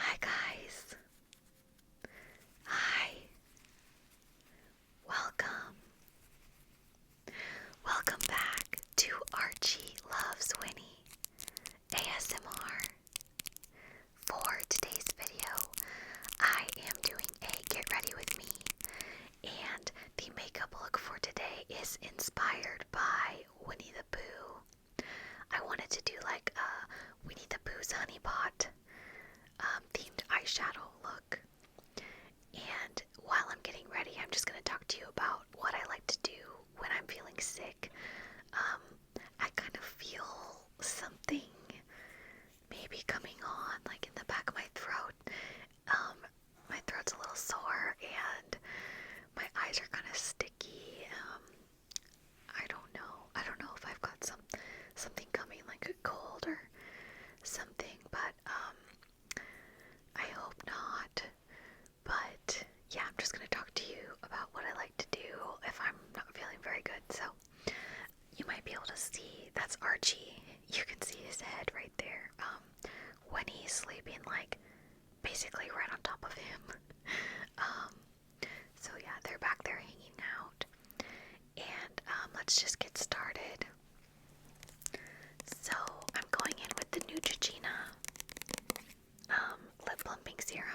Hi guys. Hi. Welcome. Welcome back to Archie Loves Winnie ASMR. For today's video, I am doing a get ready with me, and the makeup look for today is inspired by Winnie the Pooh. I wanted to do like a Winnie the Pooh's honey pot themed eyeshadow look. And while I'm getting ready, I'm just going to talk to you about what I like to do when I'm feeling sick. I kind of feel something maybe coming on, like in the back of my throat. My throat's a little sore and my eyes are kind of sticky. I don't know. I don't know if I've got something coming, like a cold or something, but I hope not. But yeah, I'm just going to talk to you about what I like to do if I'm not feeling very good. So you might be able to see, that's Archie. You can see his head right there. When he's sleeping, like basically right on top of him. So yeah, they're back there hanging out. And let's just get started. So I'm going in with the Neutrogena lip plumping serum.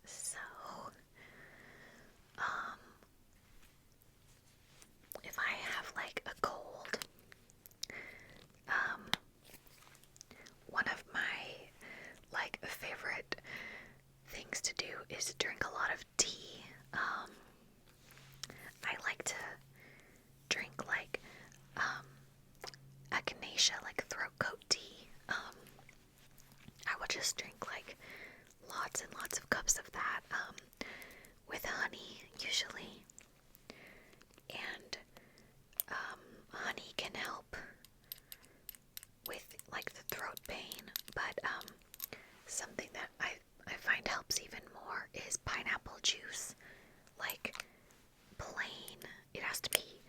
So, if I have like a cold, one of my like favorite things to do is to drink a lot of tea. I like to drink like echinacea, like throat coat tea. I would just drink like lots and lots of cups of that with honey usually. And honey can help with like the throat pain, but something that I find helps even more is pineapple juice. Like plain, it has to be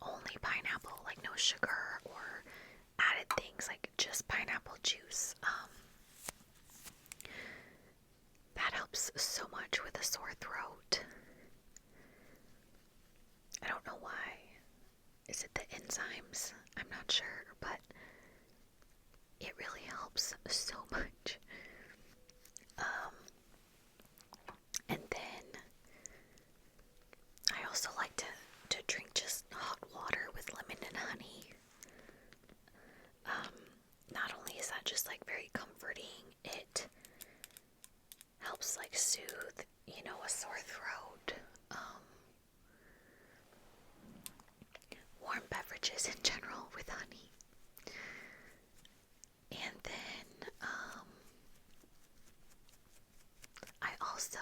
only pineapple, like no sugar or added things, like just pineapple juice. That helps so much with a sore throat. I don't know why. Is it the enzymes? I'm not sure, but it really helps so much. And then I also like to drink just hot water with lemon and honey. Not only is that just like very comforting, it helps like soothe, a sore throat. Warm beverages in general with honey. And then I also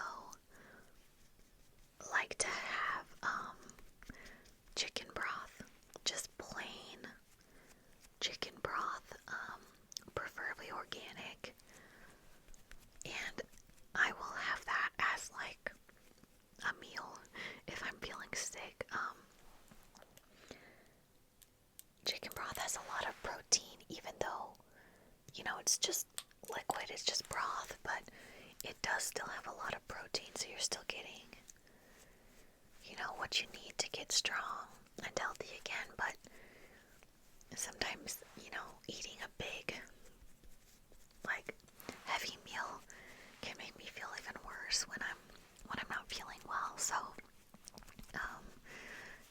like to have chicken broth, just plain chicken broth, preferably organic, and I will have that as like a meal if I'm feeling sick. Chicken broth has a lot of protein, even though, it's just liquid, it's just broth, but it does still have a lot of protein, so you're still getting, what you need to get strong and healthy again. But sometimes, eating a big, like, heavy meal can make me feel even worse when I'm not feeling well. So,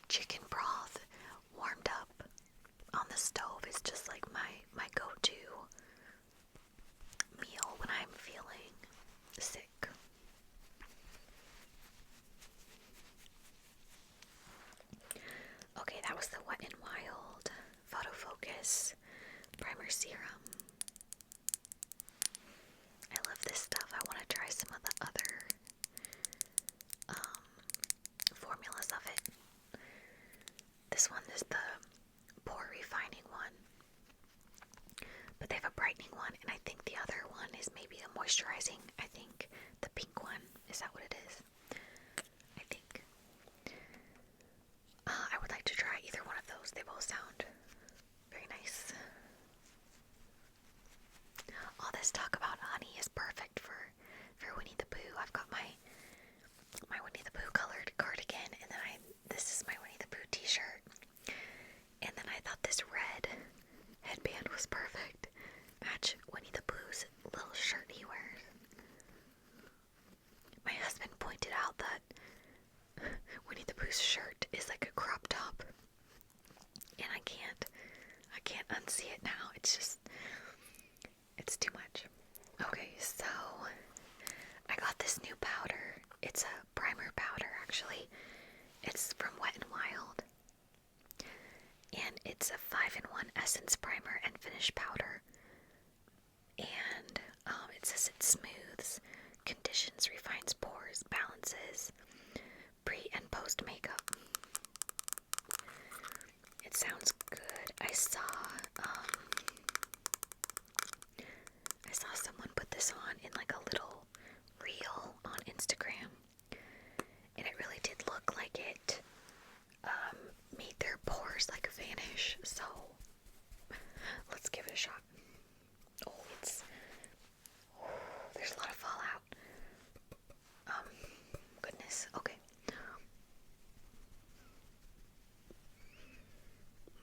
chicken broth warmed up on the stove is just like my go-to meal when I'm feeling sick. Okay, that was the Wet n Wild Photo Focus Primer Serum. I love this stuff. I want to try some of the other formulas of it. This one is the pore refining one. pointed out that Winnie the Pooh's shirt is like a crop top, and I can't unsee it now. It's too much. Okay, so I got this new powder. It's a primer powder, actually. It's from Wet n Wild, and it's a 5-in-1 essence primer and finish powder. And it says it smooths, conditions, refines pores, balances pre and post makeup. It sounds good. I saw someone put this on in like a little reel on Instagram, and it really did look like it made their pores like vanish. So let's give it a shot. There's a lot of fallout. Goodness. Okay.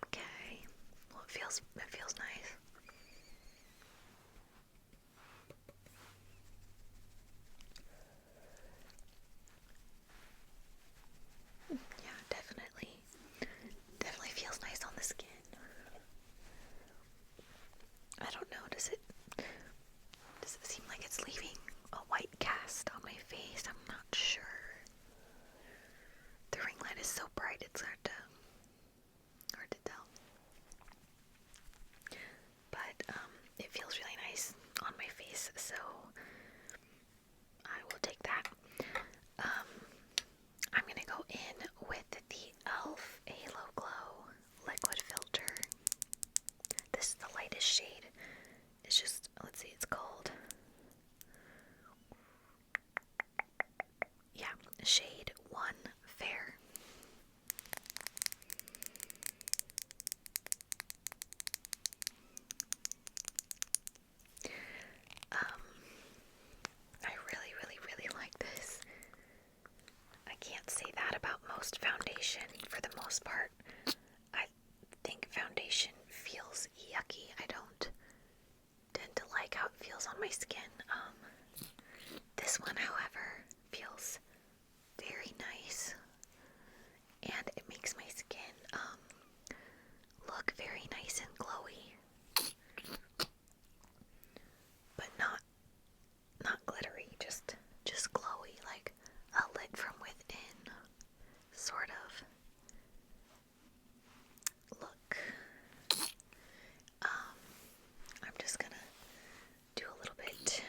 Okay. Well, it feels nice. Yeah, definitely feels nice on the skin. I don't know, does it seem like it's leaving a white cast on my face? I'm not sure. The ring light is so bright, it's hard to tell. But it feels really nice on my face, so I will take that. I'm gonna go in with the e.l.f. Halo Glow liquid filter. This is the lightest shade. It's just, let's see, it's called, yeah, shade 1 Fair. I really like this. I can't say that about most foundation. For the most part, I think foundation feels yucky. I don't tend to like how it feels on my skin. This one, however, feels very nice, and it makes my skin look very nice and glowy, but not glittery, just glowy, like a lit from within sort of look. I'm just gonna do a little bit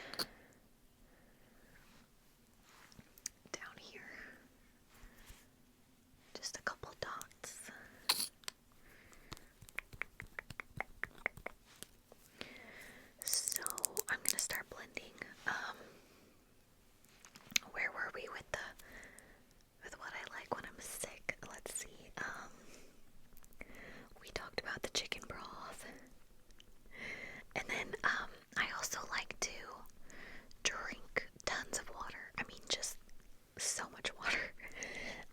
down here, just a couple dots. So I'm gonna start blending. Where were we with what I like when I'm sick? Let's see. We talked about the chicken broth, and then I also like to drink tons of water. I mean, just so much water.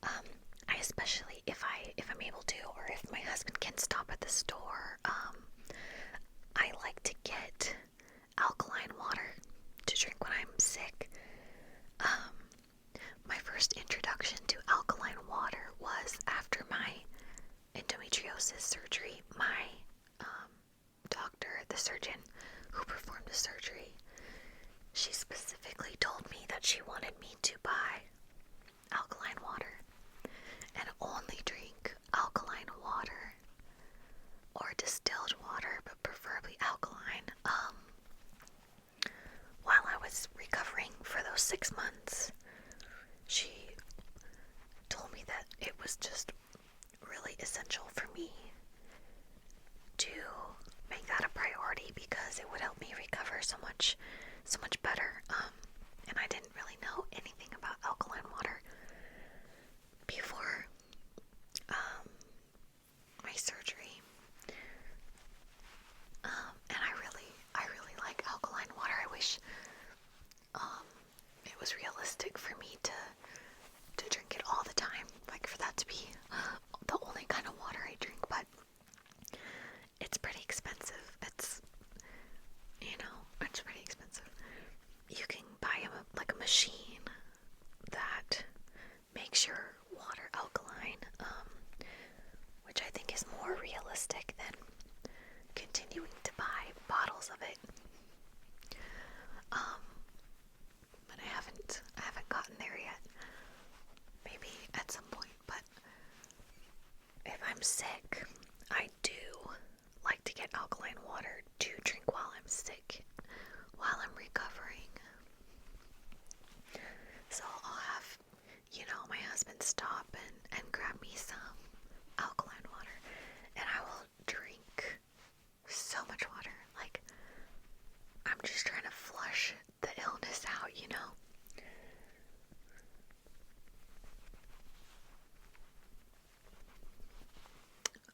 I especially, if I'm able to, or if my husband can stop at the store, I like to get alkaline water to drink when I'm sick. My first introduction to alkaline water was after my endometriosis surgery. My doctor, the surgeon who performed the surgery, she specifically told me that she wanted me to buy alkaline water and only drink alkaline water or distilled water, but preferably alkaline, while I was recovering for those 6 months. She told me that it was just really essential for me to make that a priority because it would help me recover so much better. And I didn't really know anything about alkaline water before my surgery. And I really like alkaline water. I wish it was realistic for me to drink it all the time, like for that to be the only kind of water I drink, but it's pretty expensive. It's pretty expensive. You can buy like a machine that is more realistic than continuing to buy bottles of it. But I haven't gotten there yet. Maybe at some point, but if I'm sick, I do like to get alkaline water to drink while I'm sick, while I'm recovering. So I'll have, my husband stop and grab me some alkaline water, and I will drink so much water. Like, I'm just trying to flush the illness out,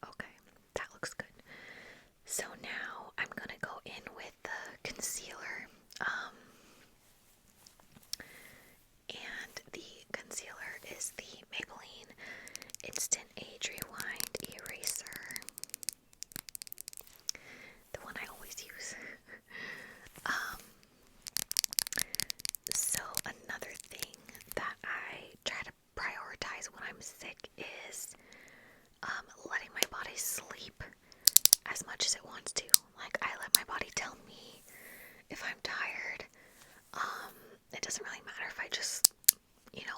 Okay, that looks good. So now I'm gonna go in with the concealer. And the concealer is the Maybelline Instant Age Rewind Eraser. The one I always use. So another thing that I try to prioritize when I'm sick is letting my body sleep as much as it wants to. Like, I let my body tell me if I'm tired. It doesn't really matter if I just,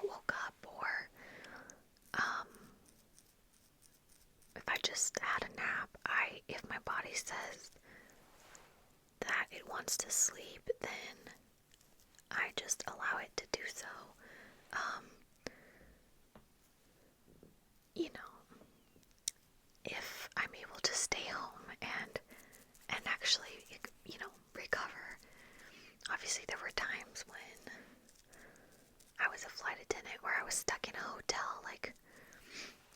woke up, or if I just had a nap. If my body says that it wants to sleep, then I just allow it to do so. If I'm able to stay home and actually, recover. Obviously, there were times when I was a flight attendant where I was stuck in a hotel, like,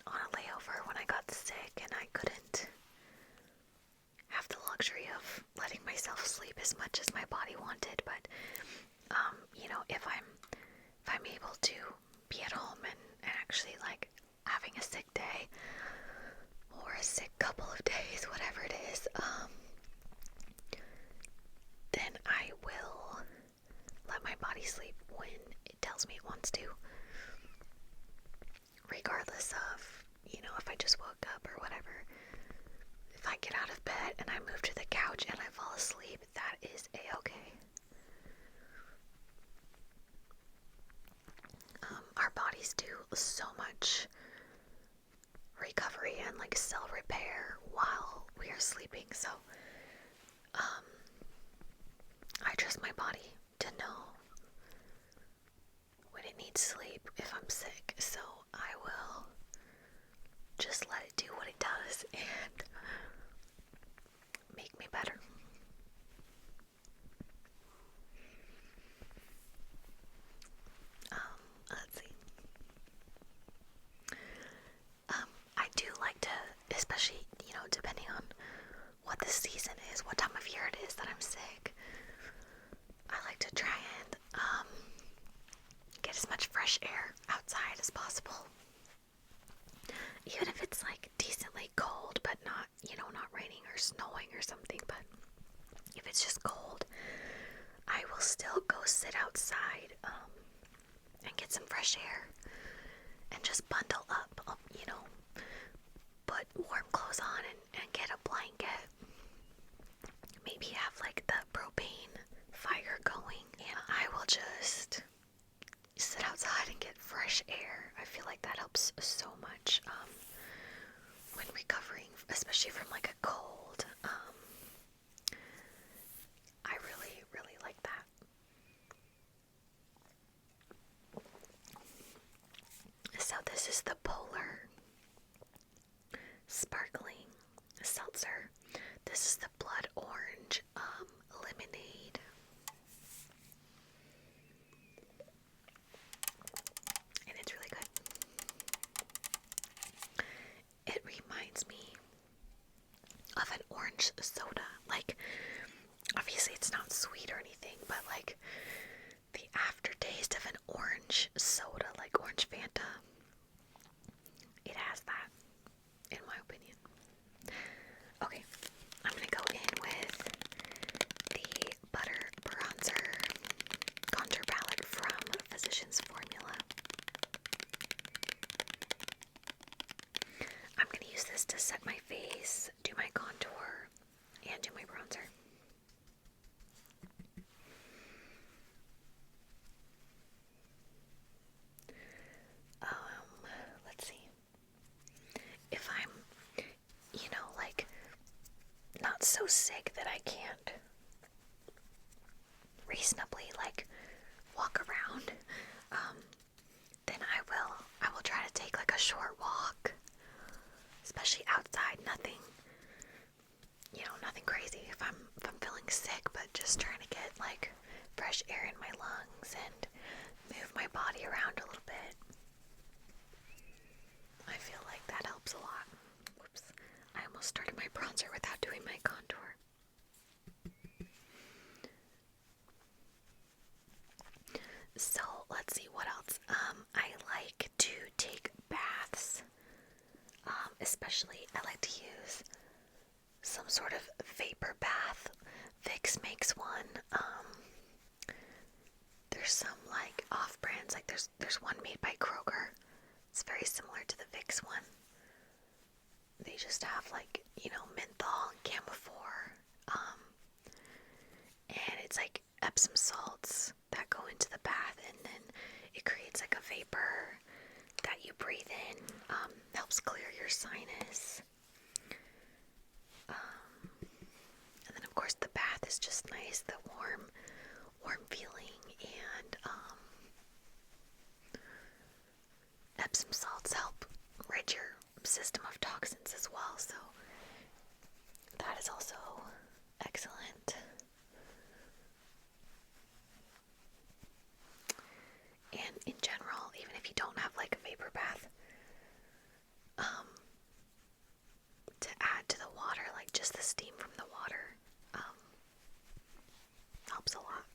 on a layover when I got sick, and I couldn't have the luxury of letting myself sleep as much as my body wanted. But if I'm able to be at home and actually, like, having a sick day or a sick couple of days, whatever it is, then I will let my body sleep when it tells me it wants to, regardless of, if I just woke up or whatever. If I get out of bed and I move to the couch and I fall asleep, that is a-okay. Our bodies do so much recovery and, like, cell repair while we are sleeping, so I trust my body to know when it needs sleep if I'm sick, so I will just let it do what it does and make me better. Let's see. I do like to, especially, depending on what the season is, what time of year it is that I'm sick, I like to try and get as much fresh air outside as possible. Even if it's, like, decently cold, but not, not raining or snowing or something, but if it's just cold, I will still go sit outside and get some fresh air and just bundle up, put warm clothes on and get a blanket. Maybe have, like, the propane fire going, and I will just sit outside and get fresh air. I feel like that helps so much when recovering, especially from, like, a cold. I really, really like that. So this is the Polar Sparkling Seltzer. This is the Blood Orange Lemonade. And it's really good. It reminds me of an orange soda. Like, obviously it's not sweet or anything, but, like, the aftertaste of an orange soda, like orange Fanta, it has that, in my opinion. Okay, I'm gonna go in with the Butter Bronzer Contour Palette from Physicians Formula. I'm gonna use this to set my so sick that I can't reasonably like walk around, then I will try to take like a short walk, especially outside. Nothing crazy if I'm feeling sick, but just trying to get like fresh air in my lungs and move my body around a little bit. I feel like that helps a lot. Whoops. I almost started my bronzer without doing my contour. So let's see what else. I like to take baths. Especially I like to use some sort of vapor bath. Vicks makes one. There's some like off brands, like there's one made by Kroger. It's very similar to the Vicks one. They just have like, menthol and camphor. And it's like Epsom salts that go into the bath, and then it creates like a vapor that you breathe in. Helps clear your sinus. And then of course the bath is just nice, the warm feeling, and Epsom salts help rid your system of toxins as well, so that is also excellent. And in general, even if you don't have like a vapor bath, to add to the water, like just the steam from the water, helps a lot.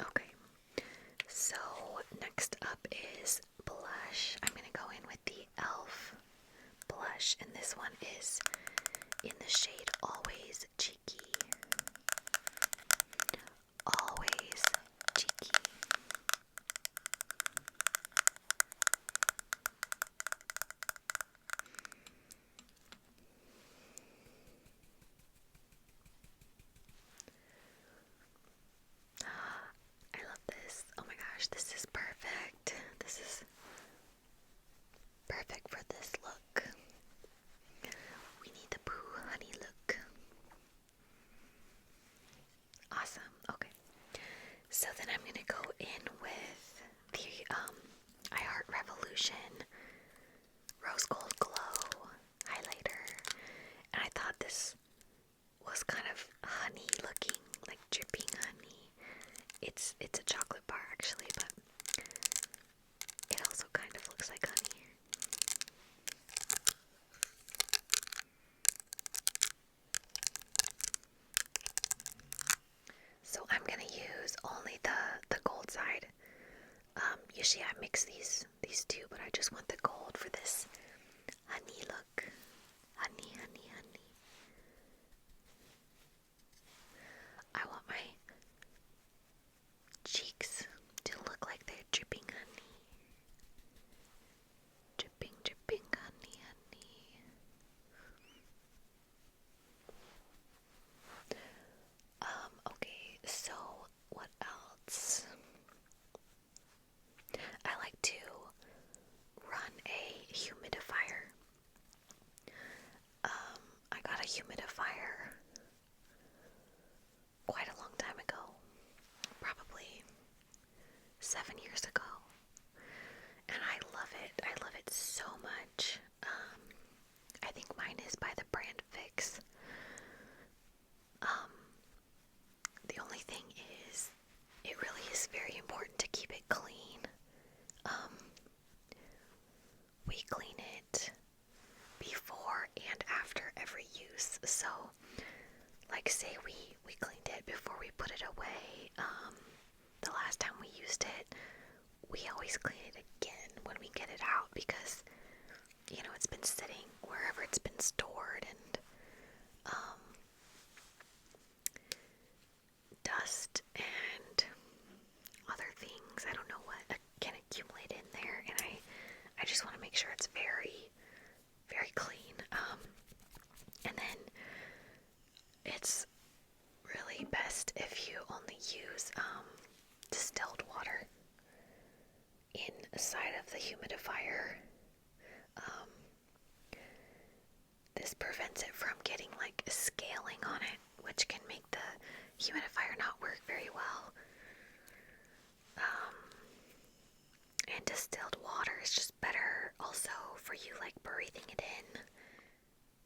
Okay, so next up is blush. I'm going to go in with the e.l.f. blush, and this one is in the shade Always Cheeky. Always Cheeky. I love this. Oh my gosh, this is perfect. This is perfect for this look. Winnie the Pooh honey look. Awesome. Okay. So then I'm gonna go in with the I Heart Revolution Rose Gold Glow highlighter, and I thought this was kind of honey looking, like dripping honey. It's a chocolate bar actually, but it also kind of looks like honey. So I'm gonna use only the gold side. Usually I mix these two, but I just want the gold for this honey look. Honey, honey, honey. I want my cheeks to look like they're dripping honey. Dripping, dripping honey, honey. Okay, so what else? I like to run a humidifier. I got a humidifier quite a long time ago, probably 7 years ago, and I love it. I love it so much. I think mine is by the brand Vicks. The only thing is, it really is very important to keep it clean. We clean it before and after every use. So, like say we cleaned it before we put it away. The last time we used it, we always clean it again when we get it out, because it's been sitting wherever it's been stored, and dust and other things, I don't know what, can accumulate in there, and I just want to make sure it's very, very clean. And then it's really best if you only use distilled water inside of the humidifier, this prevents it from getting like scaling on it, which can make the humidifier not work very well. And distilled water is just better also for you like breathing it in.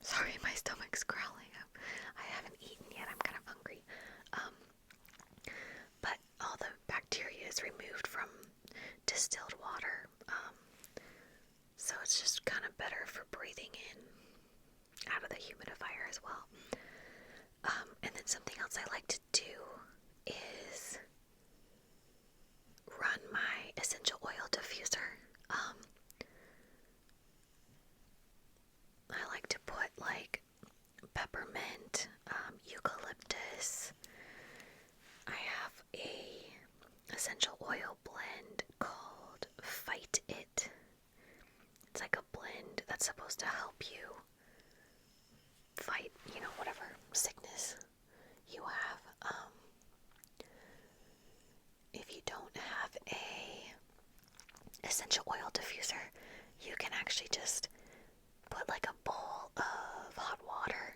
Sorry, my stomach's growling. I haven't eaten yet. I'm kind of hungry. But all the bacteria is removed from distilled water. So it's just kind of better for breathing in out of the humidifier as well. And then something else I like to do is run my essential oil diffuser. I like to put like peppermint, eucalyptus. I have a essential oil blend called Fight It. It's like a blend that's supposed to help you fight, whatever sickness you have. If you don't have a essential oil diffuser, you can actually just put like a bowl of hot water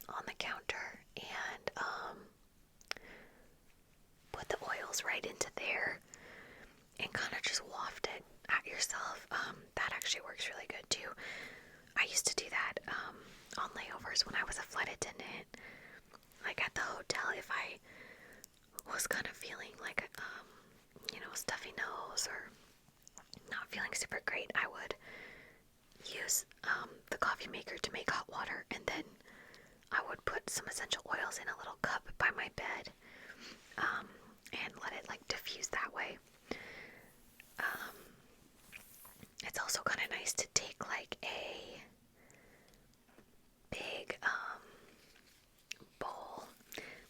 on the counter and put the oils right into there and kind of just waft it at yourself. That actually works really good too. I used to do that on layovers when I was a flight attendant. Like at the hotel, if I was kind of feeling like stuffy nose or not feeling super great, I would use the coffee maker to make hot water, and then I would put some essential oils in a little cup by my bed and let it like diffuse that way. It's also kind of nice to take like a big bowl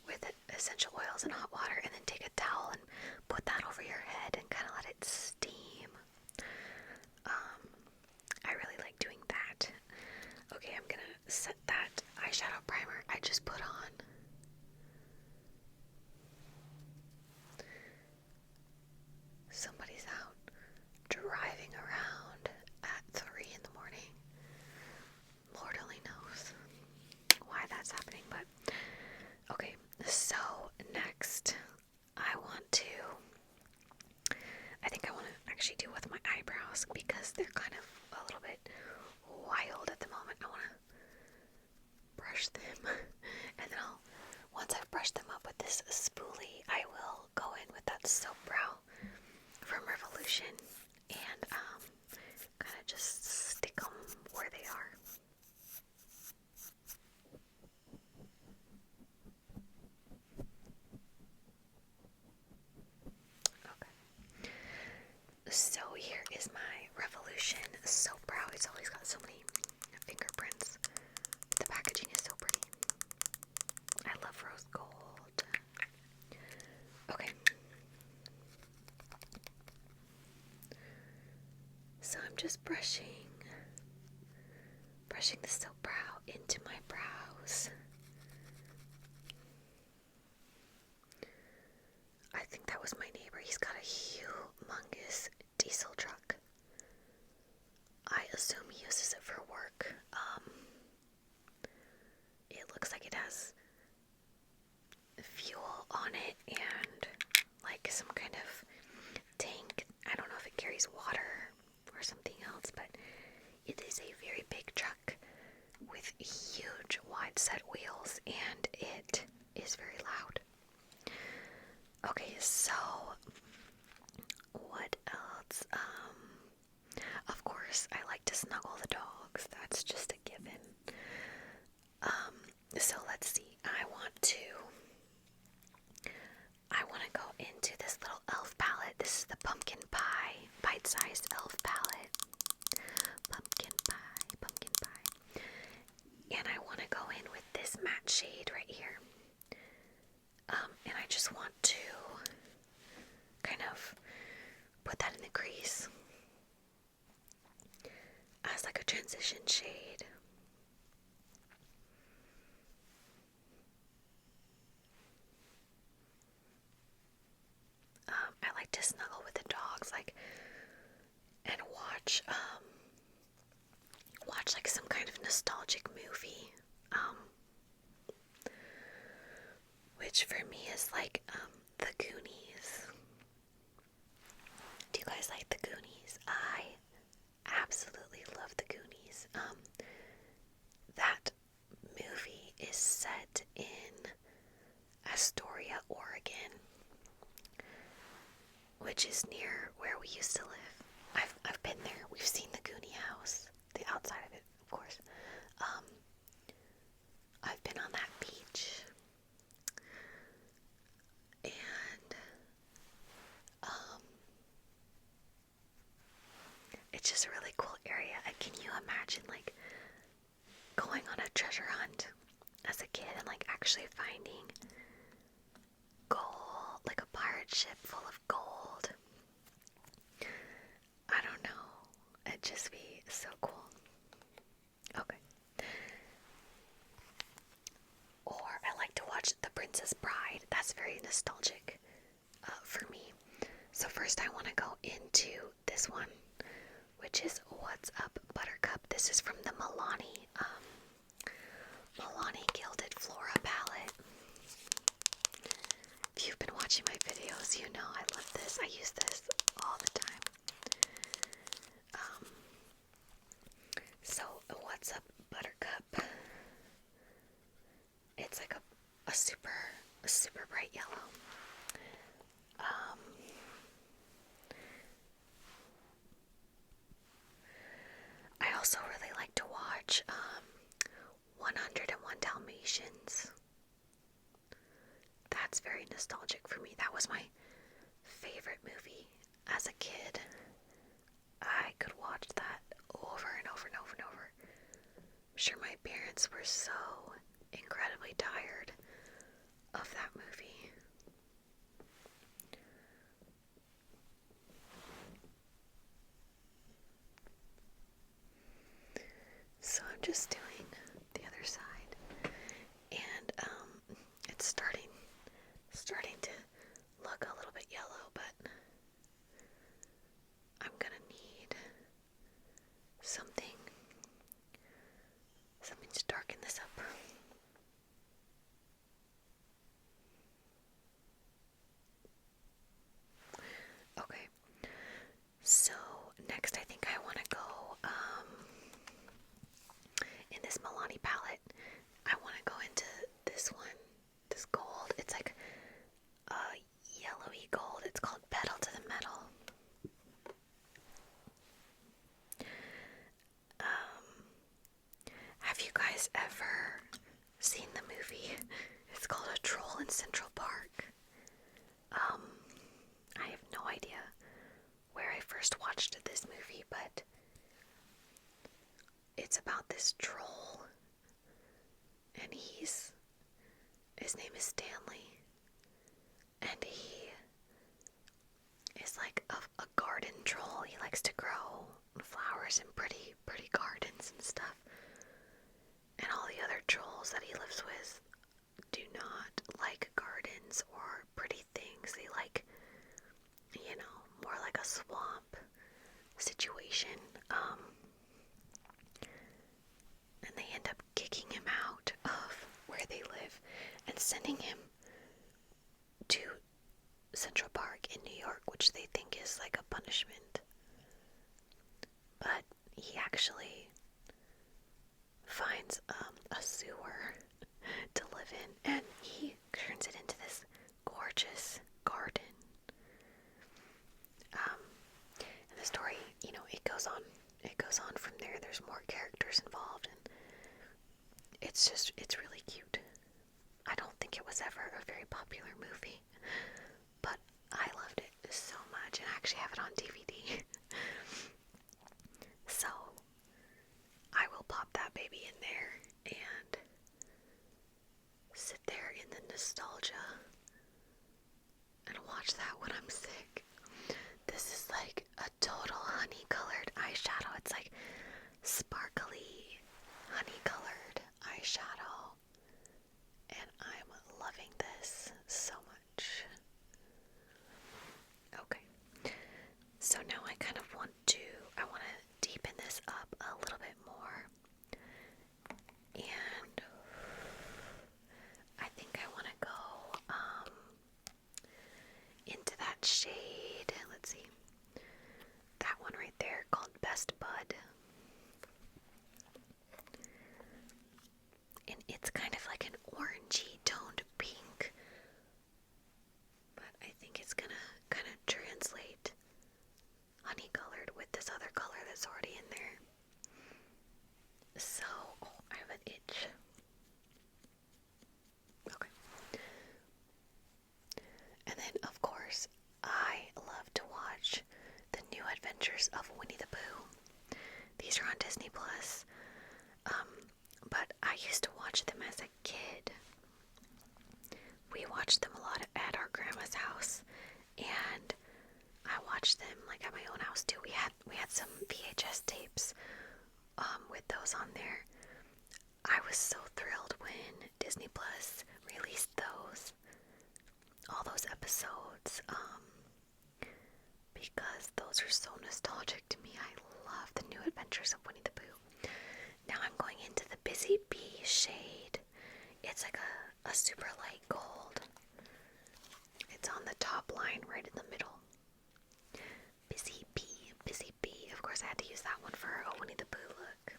with essential oils and hot water, and then take a towel and put that over your head and kind of let it steam. I really like doing that. Okay, I'm gonna set that eyeshadow primer I just put on. Somebody's out driving around at 3 in the morning. Lord only knows why that's happening, but okay, so next I think I want to actually do with my eyebrows because they're kind of a little bit wild at the moment. I want to brush them and then once I've brushed them up with this spoolie, I will go in with that soap brow from Revolution and kind of just stick them where they are. Okay. So here is my Revolution soap brow. It's always got so many fingerprints. The packaging is so pretty. I love rose gold. Okay. So I'm just brushing the soap brow into my brows. I think that was my neighbor. He's got a humongous diesel truck. I assume he uses it for work. It looks like it has fuel on it and like some kind of tank. I don't know if it carries water or something else, but it is a very big truck with huge wide set wheels and it is very loud. Okay, so what else? Of course, I like to snuggle the dogs. That's just a given. So let's see. I want to go into this little elf palette. This is the Pumpkin Pie bite-sized elf palette. Pumpkin pie. And I want to go in with this matte shade right here. And I just want to kind of put that in the crease as like a transition shade. I like to snuggle with the dogs, and watch like some kind of nostalgic movie, which for me is like The Goonies. Do you guys like The Goonies? I absolutely love The Goonies. That movie is set in Astoria, Oregon, which is near where we used to live. I've been there. We've seen the Goonie house, the outside of it, of course. I've been on that beach, and it's just a really cool area. Can you imagine like going on a treasure hunt as a kid and like actually finding gold, like a pirate ship full of gold? I don't know. It'd just be so cool. Okay. Or I like to watch The Princess Bride. That's very nostalgic for me. So first I want to go into this one, which is What's Up, Buttercup. This is from the Milani Gilded Flora palette. If you've been watching my videos, you know I love this. I use this all the time. So What's Up, Buttercup. It's like a super bright yellow. I also really like to watch 101 Dalmatians. That's very nostalgic for me. That was my favorite movie as a kid. I could watch that over and over and over and over. I'm sure my parents were so incredibly tired of that movie. So I'm just doing the other side, and it's starting to look a little bit yellow, but I'm gonna need something to darken this up. Okay, so next I think I want to go in this Milani palette. I want to go into this one, this gold. It's like a yellowy gold. It's called Pedal to the Metal. Have you guys ever seen the movie? It's called A Troll in Central Park. I have no idea where I first watched this movie, but it's about this troll, and his name is Stanley, and he is like a garden troll. He likes to grow flowers in pretty gardens and stuff. And all the other trolls that he lives with do not like gardens or pretty things. They like, more like a swamp situation. And they end up kicking him out of where they live and sending him to Central Park in New York, which they think is like a punishment. But he actually finds a sewer to live in, and he turns it into this gorgeous garden. And the story, it goes on from there. There's more characters involved, and it's really cute. I don't think it was ever a very popular movie, but I loved it so much, and I actually have it on DVD. So I will pop that baby in there and sit there in the nostalgia and watch that when I'm sick. This is like a total honey colored eyeshadow. It's like sparkly honey colored eyeshadow, and I'm loving this so much. Okay, so now I want to deepen this up a little bit more, matte shade. Let's see. That one right there called Best Bud. And it's kind of like an orangey toned pink. But I think it's gonna kind of translate honey colored with this other color that's already in there. So, oh, I have an itch. Okay. And then, of course, I love to watch the new adventures of Winnie the Pooh. These are on Disney Plus. But I used to watch them as a kid. We watched them a lot at our grandma's house, and I watched them like at my own house too. We had some VHS tapes with those on there. I was so thrilled when Disney Plus released all those episodes, because those are so nostalgic to me. I love the new adventures of Winnie the Pooh. Now I'm going into the Busy Bee shade. It's like a super light gold. It's on the top line right in the middle. Busy Bee, Busy Bee. Of course I had to use that one for a Winnie the Pooh look.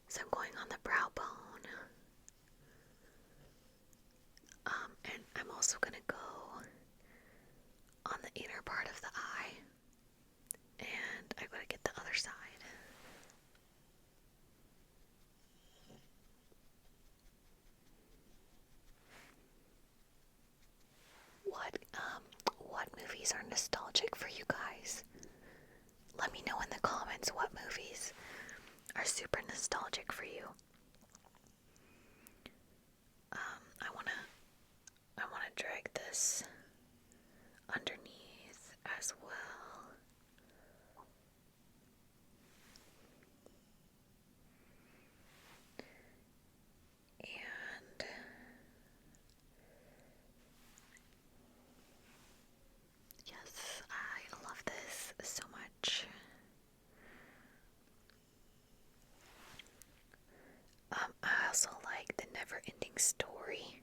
So I'm going on the brow bone. And I'm also going to go on the inner part of the eye. And I'm going to get the other side. What movies are nostalgic for you guys? Let me know in the comments what movies are super nostalgic for you. I wanna drag this underneath as well. And yes, I love this so much. I also like The Never Ending Story.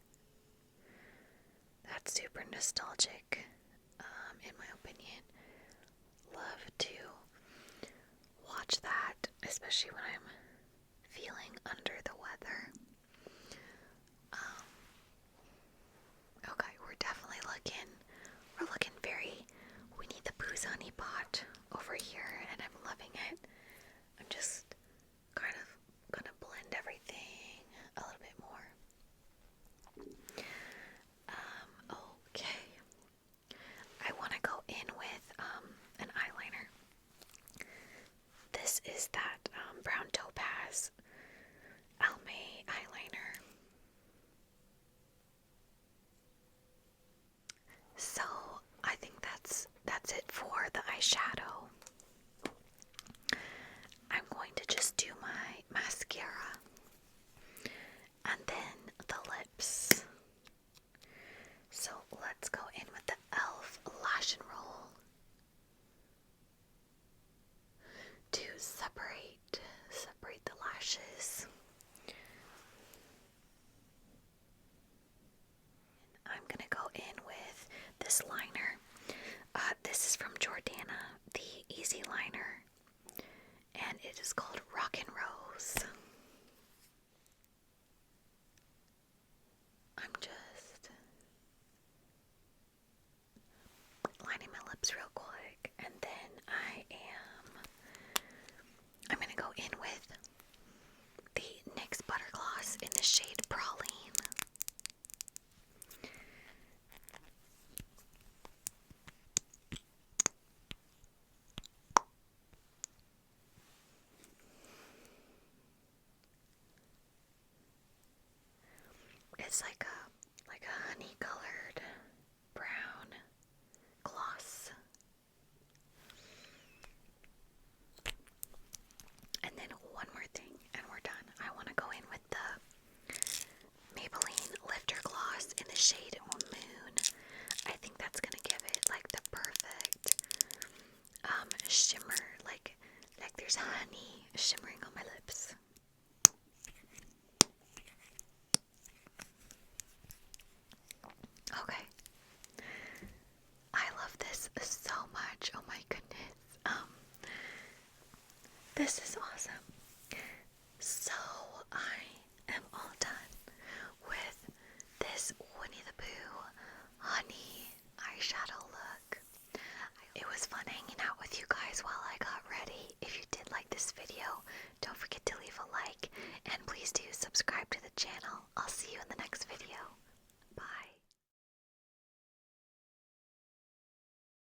That's super nostalgic, in my opinion. Love to watch that, especially when I'm feeling under the weather. Okay, we're looking very Winnie the Pooh's honey pot over here, and I'm loving it. I'm just kind of gonna blend everything a little bit more. Okay. I want to go in with an eyeliner. This is that Brown Topaz Almay eyeliner. So I think that's it for the eyeshadow. I'm going to just do my mascara and then the lips. So let's go in with the e.l.f. Lash and Roll to separate the lashes. I'm gonna go in with this liner. This is from Jordana, the Easy Liner, and it is called Rockin' Rose. I'm just lining my lips real quick, and then I'm gonna go in with the NYX Butter Gloss in the shade Praline. It's like a honey colored brown gloss. And then one more thing and we're done. I want to go in with the Maybelline Lifter Gloss in the shade Moon. I think that's gonna give it like the perfect shimmer, like there's honey shimmering on my lips. This is awesome. So I am all done with this Winnie the Pooh honey eyeshadow look. It was fun hanging out with you guys while I got ready. If you did like this video,